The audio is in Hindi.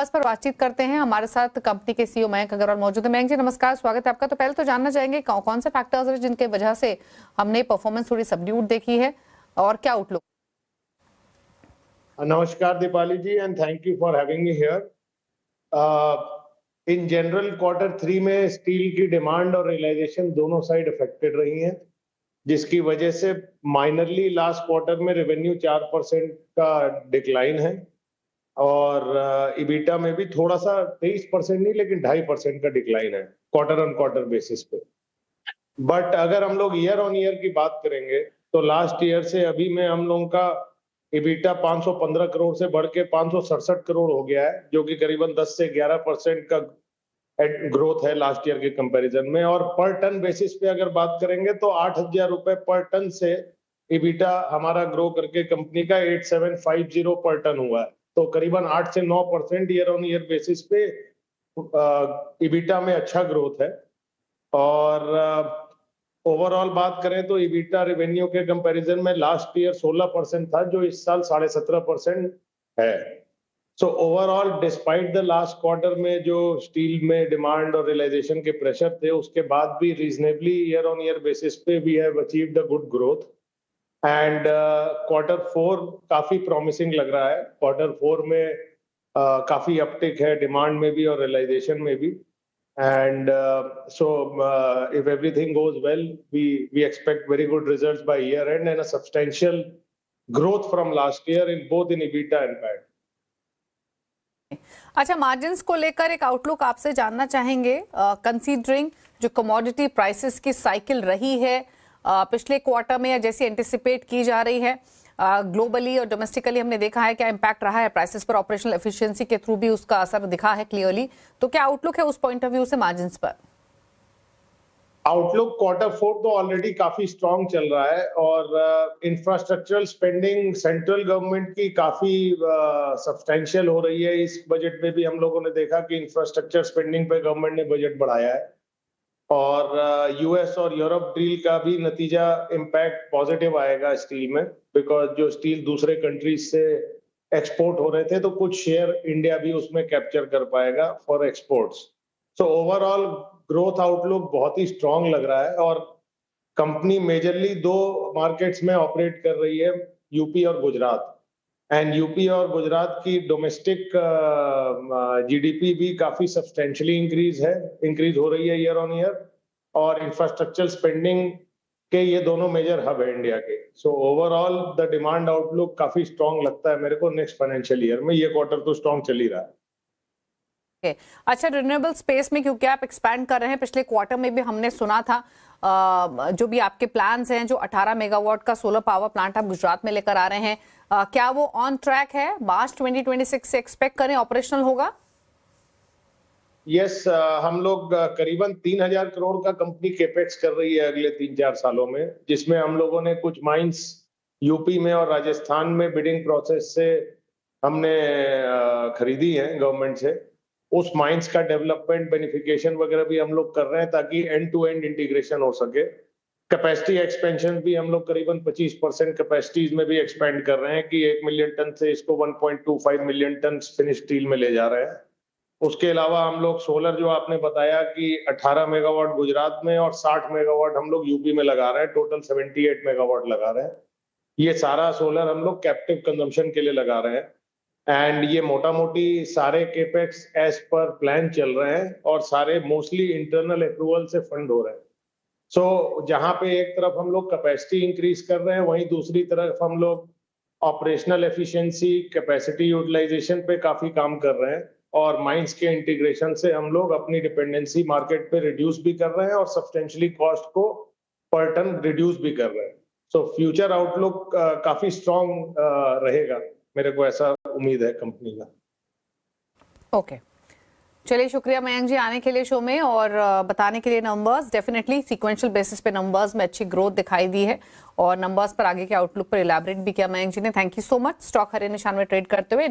नंबर्स पर बातचीत करते हैं। हमारे साथ कंपनी के सीईओ मयंक अग्रवाल मौजूद है। मयंक जी नमस्कार, स्वागत है आपका। तो पहले तो जानना चाहेंगे कौन से फैक्टर्स हैं जिनके वजह से हमने परफॉर्मेंस थोड़ी सबड्यूड देखी है और क्या आउटलुक? नमस्कार Deepali ji and thank you for having me here. In general Q3 में स्टील की डिमांड और रियलाइजेशन दोनों साइड अफेक्टेड रही हैं, जिसकी वजह से माइनरली लास्ट क्वार्टर में रेवेन्यू 4% का डिक्लाइन है और इबिटा में भी थोड़ा सा 23% नहीं लेकिन 2.5% का डिक्लाइन है क्वार्टर ऑन क्वार्टर बेसिस पे। बट अगर हम लोग ईयर ऑन ईयर की बात करेंगे तो लास्ट ईयर से अभी में हम लोगों का इबिटा 515 करोड़ से बढ़ के 567 करोड़ हो गया है, जो कि करीबन 10 से 11% का ग्रोथ है लास्ट ईयर के कंपैरिजन में। और पर टन बेसिस पे अगर बात करेंगे तो 8,000 रुपए पर टन से इबिटा हमारा ग्रो करके कंपनी का 8,750 पर टन हुआ है। तो करीबन 8 से 9% ईयर ऑन ईयर बेसिस पे इबिटा में अच्छा ग्रोथ है। और ओवरऑल बात करें तो इबिटा रेवेन्यू के कंपैरिजन में लास्ट ईयर 16% था, जो इस साल 17.5% है। So overall despite the last quarter में जो स्टील में डिमांड और रियलाइजेशन के प्रेशर थे, उसके बाद भी reasonably year on year basis पे we have achieved a good growth and Q4 काफी प्रॉमिसिंग लग रहा है। Q4 में काफी अपटिक है डिमांड में भी और रियलाइजेशन में भी। And if everything goes well, we expect very good results by year end and a substantial growth from last year in both in EBITDA and PAT. अच्छा, मार्जिन्स को लेकर एक आउटलुक आपसे जानना चाहेंगे। कंसीडरिंग जो कमोडिटी प्राइसेस की साइकिल रही है पिछले क्वार्टर में या जैसी एंटिसिपेट की जा रही है, ग्लोबली और डोमेस्टिकली हमने देखा है क्या इम्पैक्ट रहा है प्राइसेस पर, ऑपरेशनल एफिशिएंसी के थ्रू भी उसका असर दिखा है क्लियरली। तो क्या आउटलुक है उस पॉइंट ऑफ व्यू से मार्जिन्स पर? आउटलुक Q4 तो ऑलरेडी काफी स्ट्रांग चल रहा है और इंफ्रास्ट्रक्चरल स्पेंडिंग सेंट्रल गवर्नमेंट की काफी सब्सटेंशियल हो रही है। इस बजट में भी हम लोगों ने देखा कि इंफ्रास्ट्रक्चर स्पेंडिंग पे गवर्नमेंट ने बजट बढ़ाया है और यूएस और यूरोप डील का भी नतीजा इम्पैक्ट पॉजिटिव आएगा स्टील में, बिकॉज जो स्टील दूसरे कंट्रीज से एक्सपोर्ट हो रहे थे तो कुछ शेयर इंडिया भी उसमें कैप्चर कर पाएगा for exports. So overall growth outlook बहुत ही स्ट्रांग लग रहा है और कंपनी मेजरली दो मार्केट्स में ऑपरेट कर रही है, यूपी और गुजरात। एंड यूपी और गुजरात की डोमेस्टिक जीडीपी भी काफी सब्सटेंशियली इंक्रीज हो रही है ईयर ऑन ईयर और इंफ्रास्ट्रक्चर स्पेंडिंग के ये दोनों मेजर हब है इंडिया के। So overall the demand outlook काफी स्ट्रांग लगता है मेरे को नेक्स्ट फाइनेंशियल ईयर में। ये क्वार्टर तो स्ट्रांग चल ही रहा है। अच्छा, रिन्यूएबल स्पेस में क्योंकि आप एक्सपैंड कर रहे हैं, पिछले क्वार्टर में भी हमने सुना था जो भी आपके प्लान्स हैं, जो 18 मेगावाट का सोलर पावर प्लांट आप गुजरात में लेकर आ रहे हैं, क्या वो ऑन ट्रैक है? मार्च 2026 से एक्सपेक्ट करें ऑपरेशनल होगा? यस, हम लोग करीबन 3,000 करोड़ का कंपनी केपेक्स कर रही है अगले 3-4 सालों में, जिसमें हम लोगों ने कुछ माइंस यूपी में और राजस्थान में बिडिंग प्रोसेस से हमने खरीदी है गवर्नमेंट से। उस माइंस का डेवलपमेंट बेनिफिकेशन वगैरह भी हम लोग कर रहे हैं ताकि एंड टू एंड इंटीग्रेशन हो सके। कैपेसिटी एक्सपेंशन भी हम लोग करीबन 25% कैपेसिटीज में भी एक्सपेंड कर रहे हैं कि 1 मिलियन टन से इसको 1.25 मिलियन टन फिनिश स्टील में ले जा रहे हैं। उसके अलावा हम लोग सोलर जो आपने बताया कि 18 मेगावाट गुजरात में और 60 मेगावाट हम लोग यूपी में लगा रहे हैं, टोटल 78 मेगावाट लगा रहे हैं। ये सारा सोलर हम लोग कैप्टिव कंजम्पशन के लिए लगा रहे हैं एंड ये मोटा मोटी सारे केपेक्स एज पर प्लान चल रहे हैं और सारे मोस्टली इंटरनल अप्रूवल से फंड हो रहे हैं। सो जहां पे एक तरफ हम लोग कैपेसिटी इंक्रीज कर रहे हैं, वहीं दूसरी तरफ हम लोग ऑपरेशनल एफिशिएंसी, कैपेसिटी यूटिलाइजेशन पे काफी काम कर रहे हैं और माइंस के इंटीग्रेशन से हम लोग अपनी डिपेंडेंसी मार्केट पे रिड्यूस भी कर रहे हैं और सब्सटेंशियली कॉस्ट को पर टन रिड्यूस भी कर रहे हैं। सो फ्यूचर आउटलुक काफी स्ट्रांग रहेगा, मेरे को ऐसा उम्मीद है कंपनी का। ओके, चलिए शुक्रिया मयंक जी आने के लिए शो में और बताने के लिए नंबर्स। डेफिनेटली सीक्वेंशियल बेसिस पे नंबर्स में अच्छी ग्रोथ दिखाई दी है और नंबर्स पर आगे के आउटलुक पर इलैबोरेट भी किया मयंक जी ने। Thank you so much. Stock हरे निशान में ट्रेड करते हुए